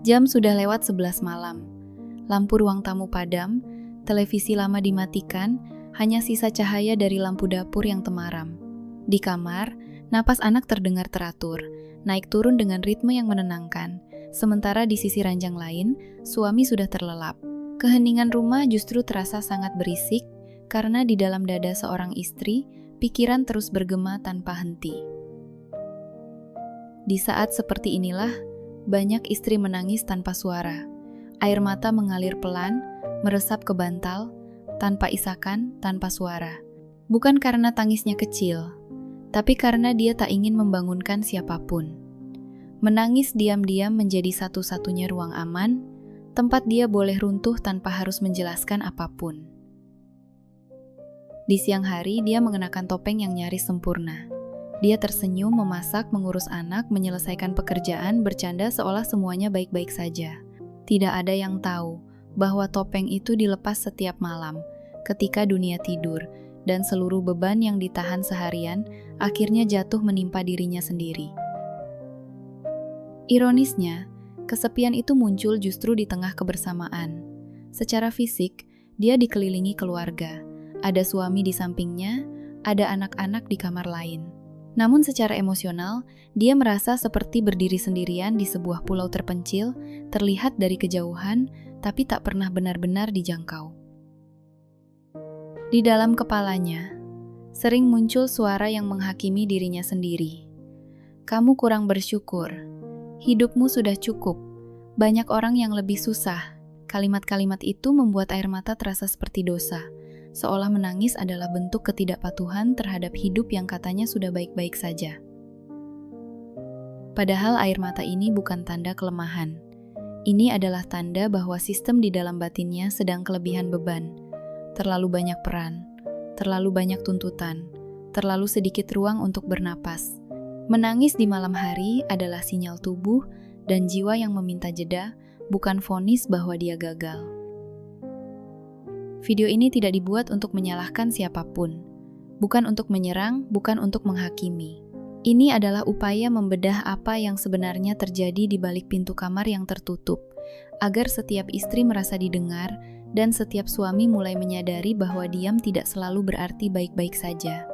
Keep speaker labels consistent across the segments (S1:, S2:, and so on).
S1: Jam sudah lewat 11 malam. Lampu ruang tamu padam, televisi lama dimatikan, hanya sisa cahaya dari lampu dapur yang temaram. Di kamar, napas anak terdengar teratur, naik turun dengan ritme yang menenangkan. Sementara di sisi ranjang lain, suami sudah terlelap. Keheningan rumah justru terasa sangat berisik, karena di dalam dada seorang istri, pikiran terus bergema tanpa henti. Di saat seperti inilah, banyak istri menangis tanpa suara. Air mata mengalir pelan, meresap ke bantal, tanpa isakan, tanpa suara. Bukan karena tangisnya kecil, tapi karena dia tak ingin membangunkan siapapun. Menangis diam-diam menjadi satu-satunya ruang aman, tempat dia boleh runtuh tanpa harus menjelaskan apapun. Di siang hari, dia mengenakan topeng yang nyaris sempurna. Dia tersenyum, memasak, mengurus anak, menyelesaikan pekerjaan, bercanda seolah semuanya baik-baik saja. Tidak ada yang tahu bahwa topeng itu dilepas setiap malam, ketika dunia tidur, dan seluruh beban yang ditahan seharian akhirnya jatuh menimpa dirinya sendiri. Ironisnya, kesepian itu muncul justru di tengah kebersamaan. Secara fisik, dia dikelilingi keluarga. Ada suami di sampingnya, ada anak-anak di kamar lain. Namun secara emosional, dia merasa seperti berdiri sendirian di sebuah pulau terpencil, terlihat dari kejauhan, tapi tak pernah benar-benar dijangkau. Di dalam kepalanya, sering muncul suara yang menghakimi dirinya sendiri. Kamu kurang bersyukur. Hidupmu sudah cukup. Banyak orang yang lebih susah. Kalimat-kalimat itu membuat air mata terasa seperti dosa, seolah menangis adalah bentuk ketidakpatuhan terhadap hidup yang katanya sudah baik-baik saja. Padahal air mata ini bukan tanda kelemahan. Ini adalah tanda bahwa sistem di dalam batinnya sedang kelebihan beban. Terlalu banyak peran, terlalu banyak tuntutan, terlalu sedikit ruang untuk bernapas. Menangis di malam hari adalah sinyal tubuh dan jiwa yang meminta jeda, bukan vonis bahwa dia gagal. Video ini tidak dibuat untuk menyalahkan siapapun, bukan untuk menyerang, bukan untuk menghakimi. Ini adalah upaya membedah apa yang sebenarnya terjadi di balik pintu kamar yang tertutup, agar setiap istri merasa didengar dan setiap suami mulai menyadari bahwa diam tidak selalu berarti baik-baik saja.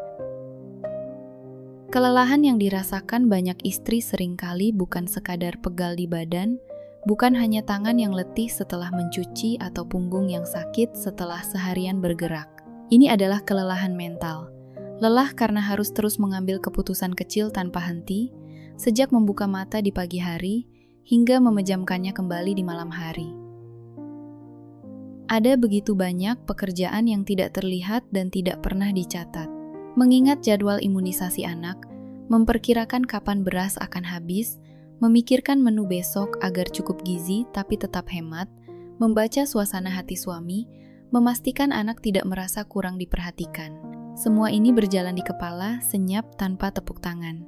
S1: Kelelahan yang dirasakan banyak istri seringkali bukan sekadar pegal di badan, bukan hanya tangan yang letih setelah mencuci atau punggung yang sakit setelah seharian bergerak. Ini adalah kelelahan mental. Lelah karena harus terus mengambil keputusan kecil tanpa henti, sejak membuka mata di pagi hari, hingga memejamkannya kembali di malam hari. Ada begitu banyak pekerjaan yang tidak terlihat dan tidak pernah dicatat. Mengingat jadwal imunisasi anak, memperkirakan kapan beras akan habis, memikirkan menu besok agar cukup gizi tapi tetap hemat, membaca suasana hati suami, memastikan anak tidak merasa kurang diperhatikan. Semua ini berjalan di kepala, senyap tanpa tepuk tangan.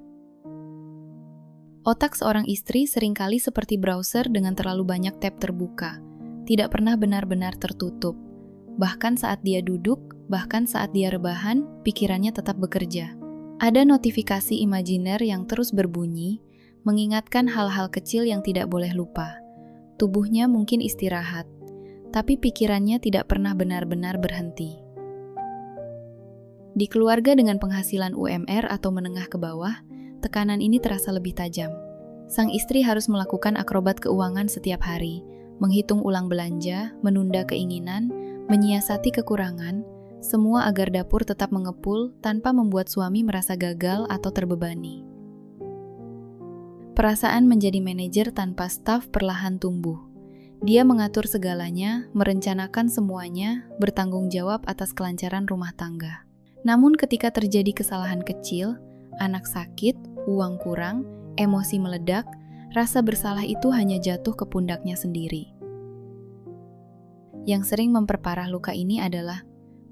S1: Otak seorang istri seringkali seperti browser dengan terlalu banyak tab terbuka, tidak pernah benar-benar tertutup. Bahkan saat dia duduk, bahkan saat dia rebahan, pikirannya tetap bekerja. Ada notifikasi imajiner yang terus berbunyi, mengingatkan hal-hal kecil yang tidak boleh lupa. Tubuhnya mungkin istirahat, tapi pikirannya tidak pernah benar-benar berhenti. Di keluarga dengan penghasilan UMR atau menengah ke bawah, tekanan ini terasa lebih tajam. Sang istri harus melakukan akrobat keuangan setiap hari, menghitung ulang belanja, menunda keinginan, menyiasati kekurangan, semua agar dapur tetap mengepul tanpa membuat suami merasa gagal atau terbebani. Perasaan menjadi manajer tanpa staf perlahan tumbuh. Dia mengatur segalanya, merencanakan semuanya, bertanggung jawab atas kelancaran rumah tangga. Namun ketika terjadi kesalahan kecil, anak sakit, uang kurang, emosi meledak, rasa bersalah itu hanya jatuh ke pundaknya sendiri. Yang sering memperparah luka ini adalah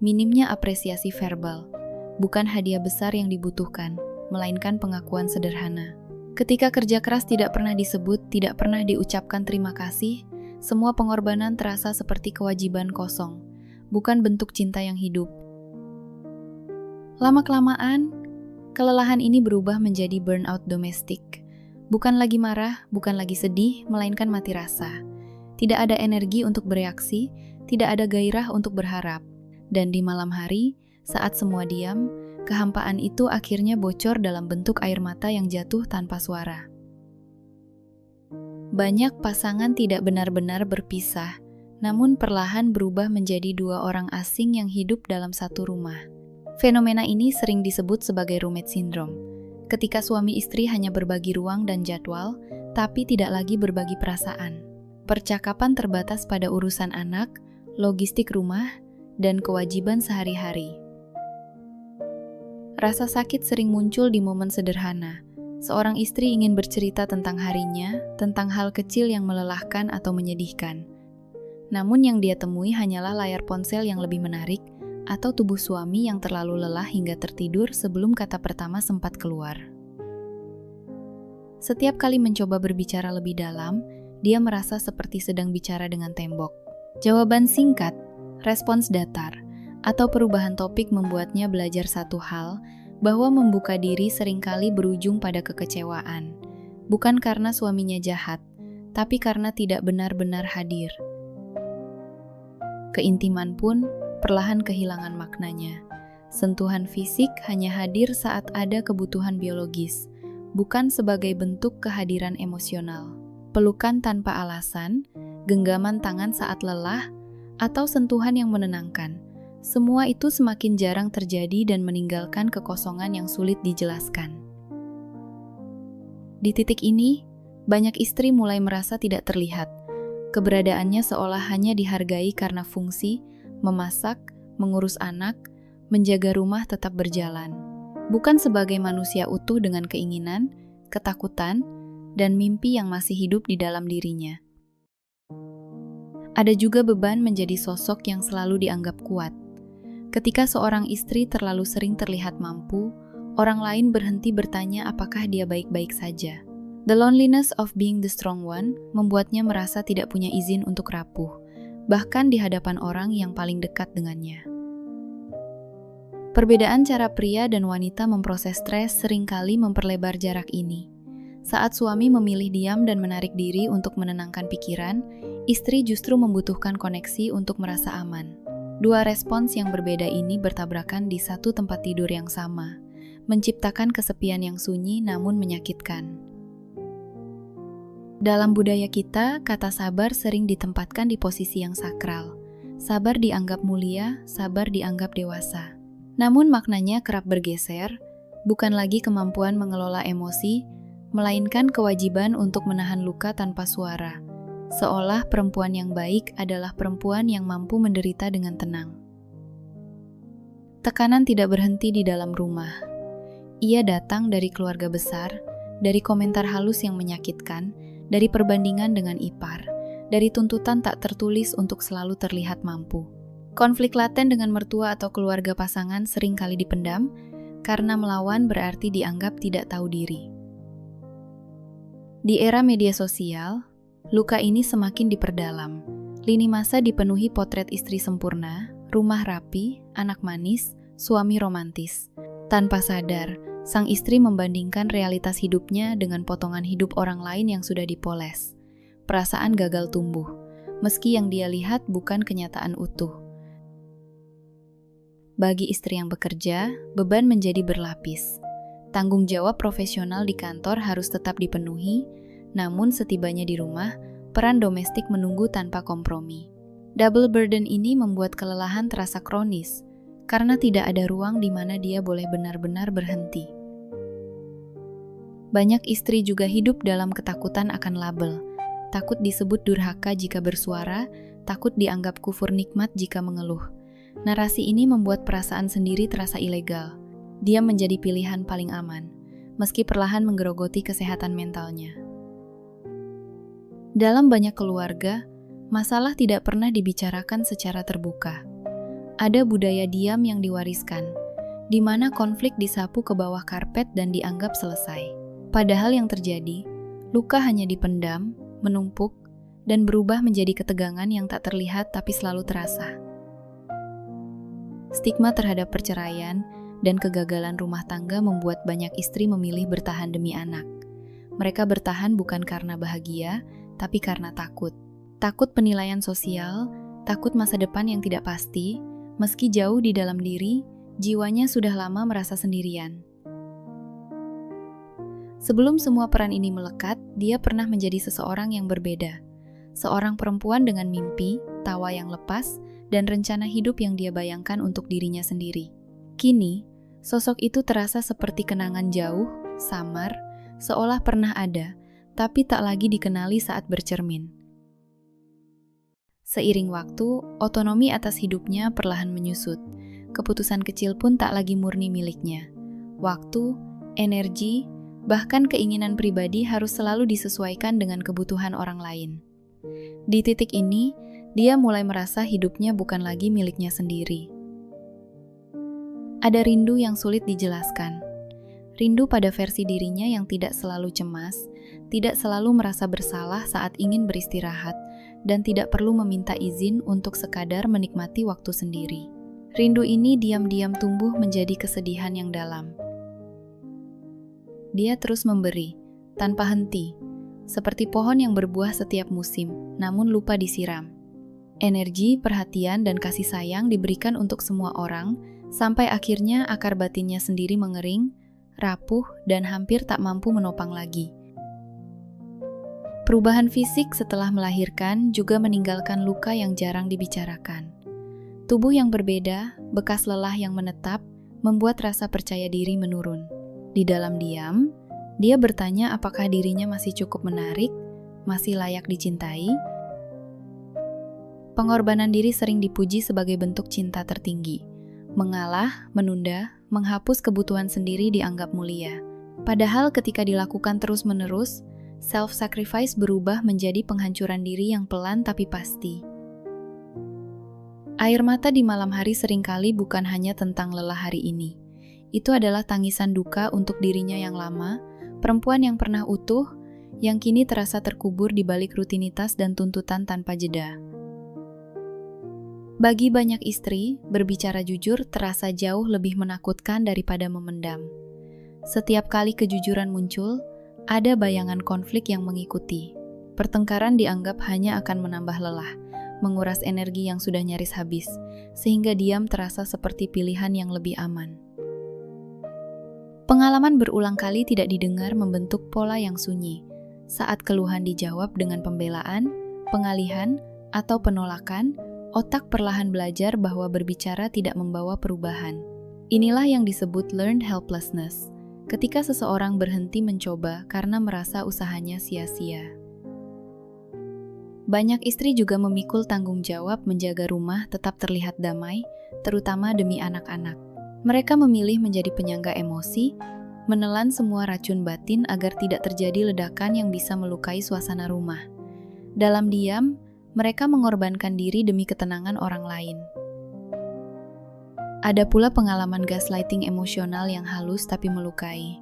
S1: minimnya apresiasi verbal, bukan hadiah besar yang dibutuhkan, melainkan pengakuan sederhana. Ketika kerja keras tidak pernah disebut, tidak pernah diucapkan terima kasih, semua pengorbanan terasa seperti kewajiban kosong, bukan bentuk cinta yang hidup. Lama-kelamaan, kelelahan ini berubah menjadi burnout domestik, Bukan lagi marah, bukan lagi sedih, melainkan mati rasa. Tidak ada energi untuk bereaksi, tidak ada gairah untuk berharap. Dan di malam hari, saat semua diam, kehampaan itu akhirnya bocor dalam bentuk air mata yang jatuh tanpa suara. Banyak pasangan tidak benar-benar berpisah, namun perlahan berubah menjadi dua orang asing yang hidup dalam satu rumah. Fenomena ini sering disebut sebagai roommate syndrome. Ketika suami istri hanya berbagi ruang dan jadwal, tapi tidak lagi berbagi perasaan. Percakapan terbatas pada urusan anak, logistik rumah, dan kewajiban sehari-hari. Rasa sakit sering muncul di momen sederhana. Seorang istri ingin bercerita tentang harinya, tentang hal kecil yang melelahkan atau menyedihkan. Namun yang dia temui hanyalah layar ponsel yang lebih menarik, atau tubuh suami yang terlalu lelah hingga tertidur sebelum kata pertama sempat keluar. Setiap kali mencoba berbicara lebih dalam, dia merasa seperti sedang bicara dengan tembok. Jawaban singkat, respons datar, atau perubahan topik membuatnya belajar satu hal, bahwa membuka diri seringkali berujung pada kekecewaan. Bukan karena suaminya jahat, tapi karena tidak benar-benar hadir. Keintiman pun perlahan kehilangan maknanya. Sentuhan fisik hanya hadir saat ada kebutuhan biologis, bukan sebagai bentuk kehadiran emosional. Pelukan tanpa alasan, genggaman tangan saat lelah, atau sentuhan yang menenangkan. Semua itu semakin jarang terjadi dan meninggalkan kekosongan yang sulit dijelaskan. Di titik ini, banyak istri mulai merasa tidak terlihat. Keberadaannya seolah hanya dihargai karena fungsi, memasak, mengurus anak, menjaga rumah tetap berjalan. Bukan sebagai manusia utuh dengan keinginan, ketakutan, dan mimpi yang masih hidup di dalam dirinya. Ada juga beban menjadi sosok yang selalu dianggap kuat. Ketika seorang istri terlalu sering terlihat mampu, orang lain berhenti bertanya apakah dia baik-baik saja. The loneliness of being the strong one membuatnya merasa tidak punya izin untuk rapuh, bahkan di hadapan orang yang paling dekat dengannya. Perbedaan cara pria dan wanita memproses stres seringkali memperlebar jarak ini. Saat suami memilih diam dan menarik diri untuk menenangkan pikiran, istri justru membutuhkan koneksi untuk merasa aman. Dua respons yang berbeda ini bertabrakan di satu tempat tidur yang sama, menciptakan kesepian yang sunyi namun menyakitkan. Dalam budaya kita, kata sabar sering ditempatkan di posisi yang sakral. Sabar dianggap mulia, sabar dianggap dewasa. Namun maknanya kerap bergeser, bukan lagi kemampuan mengelola emosi, melainkan kewajiban untuk menahan luka tanpa suara. Seolah perempuan yang baik adalah perempuan yang mampu menderita dengan tenang. Tekanan tidak berhenti di dalam rumah. Ia datang dari keluarga besar, dari komentar halus yang menyakitkan, dari perbandingan dengan ipar, dari tuntutan tak tertulis untuk selalu terlihat mampu. Konflik laten dengan mertua atau keluarga pasangan sering kali dipendam, karena melawan berarti dianggap tidak tahu diri. Di era media sosial, luka ini semakin diperdalam. Lini masa dipenuhi potret istri sempurna, rumah rapi, anak manis, suami romantis. Tanpa sadar, sang istri membandingkan realitas hidupnya dengan potongan hidup orang lain yang sudah dipoles. Perasaan gagal tumbuh, meski yang dia lihat bukan kenyataan utuh. Bagi istri yang bekerja, beban menjadi berlapis. Tanggung jawab profesional di kantor harus tetap dipenuhi, namun setibanya di rumah, peran domestik menunggu tanpa kompromi. Double burden ini membuat kelelahan terasa kronis, karena tidak ada ruang di mana dia boleh benar-benar berhenti. Banyak istri juga hidup dalam ketakutan akan label. Takut disebut durhaka jika bersuara, takut dianggap kufur nikmat jika mengeluh. Narasi ini membuat perasaan sendiri terasa ilegal. Dia menjadi pilihan paling aman, meski perlahan menggerogoti kesehatan mentalnya. Dalam banyak keluarga, masalah tidak pernah dibicarakan secara terbuka. Ada budaya diam yang diwariskan, di mana konflik disapu ke bawah karpet dan dianggap selesai. Padahal yang terjadi, luka hanya dipendam, menumpuk, dan berubah menjadi ketegangan yang tak terlihat tapi selalu terasa. Stigma terhadap perceraian dan kegagalan rumah tangga membuat banyak istri memilih bertahan demi anak. Mereka bertahan bukan karena bahagia, tapi karena takut. Takut penilaian sosial, takut masa depan yang tidak pasti, meski jauh di dalam diri, jiwanya sudah lama merasa sendirian. Sebelum semua peran ini melekat, dia pernah menjadi seseorang yang berbeda. Seorang perempuan dengan mimpi, tawa yang lepas, dan rencana hidup yang dia bayangkan untuk dirinya sendiri. Kini, sosok itu terasa seperti kenangan jauh, samar, seolah pernah ada, tapi tak lagi dikenali saat bercermin. Seiring waktu, otonomi atas hidupnya perlahan menyusut. Keputusan kecil pun tak lagi murni miliknya. Waktu, energi, bahkan keinginan pribadi harus selalu disesuaikan dengan kebutuhan orang lain. Di titik ini, dia mulai merasa hidupnya bukan lagi miliknya sendiri. Ada rindu yang sulit dijelaskan. Rindu pada versi dirinya yang tidak selalu cemas, tidak selalu merasa bersalah saat ingin beristirahat, dan tidak perlu meminta izin untuk sekadar menikmati waktu sendiri. Rindu ini diam-diam tumbuh menjadi kesedihan yang dalam. Dia terus memberi, tanpa henti, seperti pohon yang berbuah setiap musim, namun lupa disiram. Energi, perhatian, dan kasih sayang diberikan untuk semua orang, sampai akhirnya akar batinnya sendiri mengering, rapuh, dan hampir tak mampu menopang lagi. Perubahan fisik setelah melahirkan juga meninggalkan luka yang jarang dibicarakan. Tubuh yang berbeda, bekas lelah yang menetap, membuat rasa percaya diri menurun. Di dalam diam, dia bertanya apakah dirinya masih cukup menarik, masih layak dicintai. Pengorbanan diri sering dipuji sebagai bentuk cinta tertinggi. Mengalah, menunda, menghapus kebutuhan sendiri dianggap mulia. Padahal ketika dilakukan terus-menerus, self-sacrifice berubah menjadi penghancuran diri yang pelan tapi pasti. Air mata di malam hari seringkali bukan hanya tentang lelah hari ini. Itu adalah tangisan duka untuk dirinya yang lama, perempuan yang pernah utuh, yang kini terasa terkubur di balik rutinitas dan tuntutan tanpa jeda. Bagi banyak istri, berbicara jujur terasa jauh lebih menakutkan daripada memendam. Setiap kali kejujuran muncul, ada bayangan konflik yang mengikuti. Pertengkaran dianggap hanya akan menambah lelah, menguras energi yang sudah nyaris habis, sehingga diam terasa seperti pilihan yang lebih aman. Pengalaman berulang kali tidak didengar membentuk pola yang sunyi. Saat keluhan dijawab dengan pembelaan, pengalihan, atau penolakan, otak perlahan belajar bahwa berbicara tidak membawa perubahan. Inilah yang disebut learned helplessness, ketika seseorang berhenti mencoba karena merasa usahanya sia-sia. Banyak istri juga memikul tanggung jawab menjaga rumah tetap terlihat damai, terutama demi anak-anak. Mereka memilih menjadi penyangga emosi, menelan semua racun batin agar tidak terjadi ledakan yang bisa melukai suasana rumah. Dalam diam, mereka mengorbankan diri demi ketenangan orang lain. Ada pula pengalaman gaslighting emosional yang halus tapi melukai.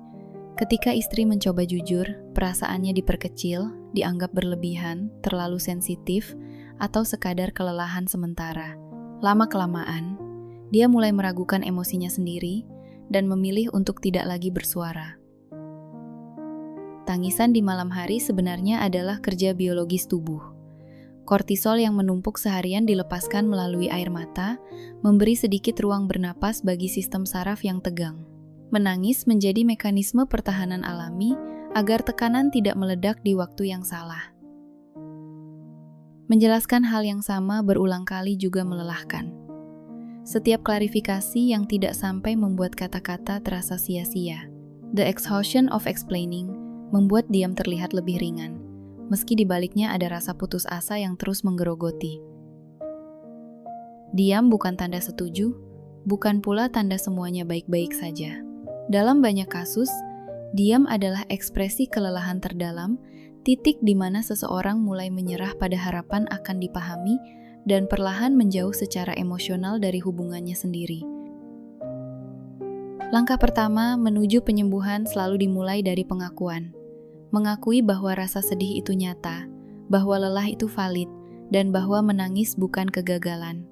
S1: Ketika istri mencoba jujur, perasaannya diperkecil, dianggap berlebihan, terlalu sensitif, atau sekadar kelelahan sementara. Lama-kelamaan, dia mulai meragukan emosinya sendiri dan memilih untuk tidak lagi bersuara. Tangisan di malam hari sebenarnya adalah kerja biologis tubuh. Kortisol yang menumpuk seharian dilepaskan melalui air mata, memberi sedikit ruang bernapas bagi sistem saraf yang tegang. Menangis menjadi mekanisme pertahanan alami agar tekanan tidak meledak di waktu yang salah. Menjelaskan hal yang sama berulang kali juga melelahkan. Setiap klarifikasi yang tidak sampai membuat kata-kata terasa sia-sia. The exhaustion of explaining membuat diam terlihat lebih ringan, meski di baliknya ada rasa putus asa yang terus menggerogoti. Diam bukan tanda setuju, bukan pula tanda semuanya baik-baik saja. Dalam banyak kasus, diam adalah ekspresi kelelahan terdalam, titik di mana seseorang mulai menyerah pada harapan akan dipahami dan perlahan menjauh secara emosional dari hubungannya sendiri. Langkah pertama menuju penyembuhan selalu dimulai dari pengakuan. Mengakui bahwa rasa sedih itu nyata, bahwa lelah itu valid, dan bahwa menangis bukan kegagalan.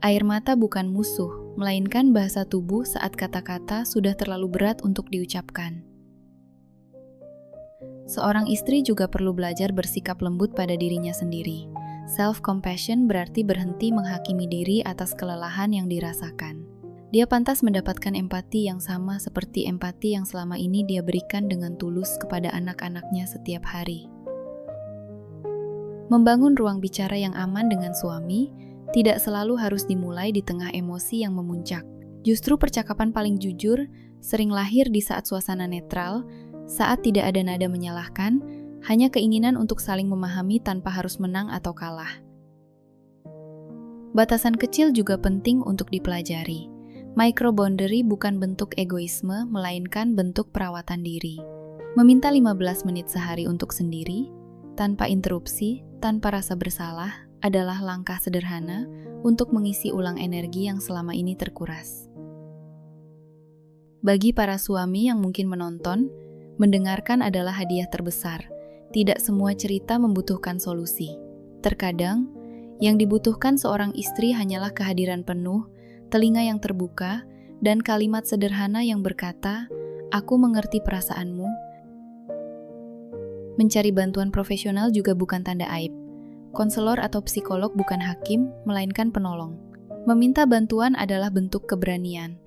S1: Air mata bukan musuh, melainkan bahasa tubuh saat kata-kata sudah terlalu berat untuk diucapkan. Seorang istri juga perlu belajar bersikap lembut pada dirinya sendiri. Self-compassion berarti berhenti menghakimi diri atas kelelahan yang dirasakan. Dia pantas mendapatkan empati yang sama seperti empati yang selama ini dia berikan dengan tulus kepada anak-anaknya setiap hari. Membangun ruang bicara yang aman dengan suami tidak selalu harus dimulai di tengah emosi yang memuncak. Justru percakapan paling jujur sering lahir di saat suasana netral, saat tidak ada nada menyalahkan, hanya keinginan untuk saling memahami tanpa harus menang atau kalah. Batasan kecil juga penting untuk dipelajari. Micro boundary bukan bentuk egoisme, melainkan bentuk perawatan diri. Meminta 15 menit sehari untuk sendiri, tanpa interupsi, tanpa rasa bersalah, adalah langkah sederhana untuk mengisi ulang energi yang selama ini terkuras. Bagi para suami yang mungkin menonton, mendengarkan adalah hadiah terbesar. Tidak semua cerita membutuhkan solusi. Terkadang, yang dibutuhkan seorang istri hanyalah kehadiran penuh, telinga yang terbuka, dan kalimat sederhana yang berkata, "Aku mengerti perasaanmu." Mencari bantuan profesional juga bukan tanda aib. Konselor atau psikolog bukan hakim, melainkan penolong. Meminta bantuan adalah bentuk keberanian,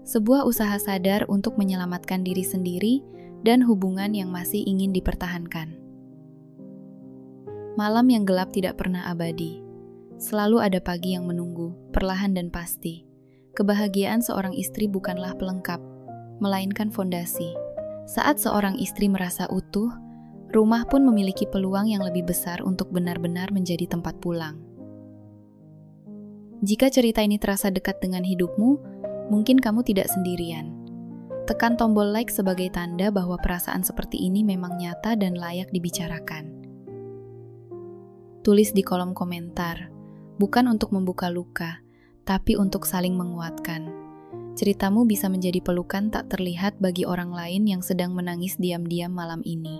S1: sebuah usaha sadar untuk menyelamatkan diri sendiri dan hubungan yang masih ingin dipertahankan. Malam yang gelap tidak pernah abadi. Selalu ada pagi yang menunggu, perlahan dan pasti. Kebahagiaan seorang istri bukanlah pelengkap, melainkan fondasi. Saat seorang istri merasa utuh, rumah pun memiliki peluang yang lebih besar untuk benar-benar menjadi tempat pulang. Jika cerita ini terasa dekat dengan hidupmu, mungkin kamu tidak sendirian. Tekan tombol like sebagai tanda bahwa perasaan seperti ini memang nyata dan layak dibicarakan. Tulis di kolom komentar, bukan untuk membuka luka, tapi untuk saling menguatkan. Ceritamu bisa menjadi pelukan tak terlihat bagi orang lain yang sedang menangis diam-diam malam ini.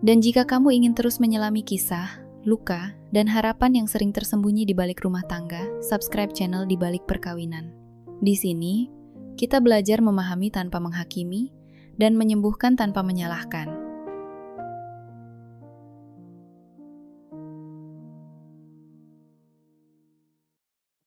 S1: Dan jika kamu ingin terus menyelami kisah, luka, dan harapan yang sering tersembunyi di balik rumah tangga, subscribe channel Di Balik Perkawinan. Di sini, kita belajar memahami tanpa menghakimi dan menyembuhkan tanpa menyalahkan.